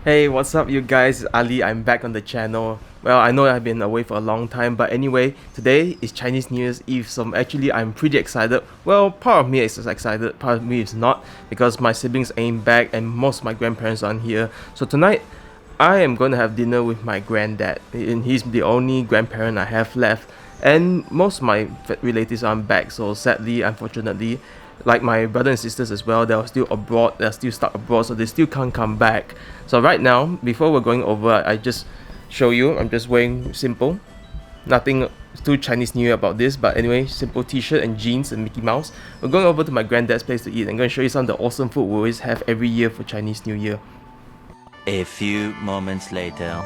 Hey, what's up, you guys? Ali, I'm back on the channel. Well, I know I've been away for a long time, but anyway, today is Chinese New Year's Eve, so actually I'm pretty excited. Well, part of me is excited, part of me is not, because my siblings ain't back and most of my grandparents aren't here. So tonight, I am going to have dinner with my granddad, and he's the only grandparent I have left. And most of my relatives aren't back, so sadly, unfortunately, like my brother and sisters as well, they're still abroad, they're still stuck abroad, so they still can't come back. So right now, before we're going over, I just show you, I'm just wearing simple, nothing too Chinese New Year about this, but anyway, simple t-shirt and jeans and Mickey Mouse. We're going over to my granddad's place to eat. I'm going to show you some of the awesome food we always have every year for Chinese New Year. A few moments later.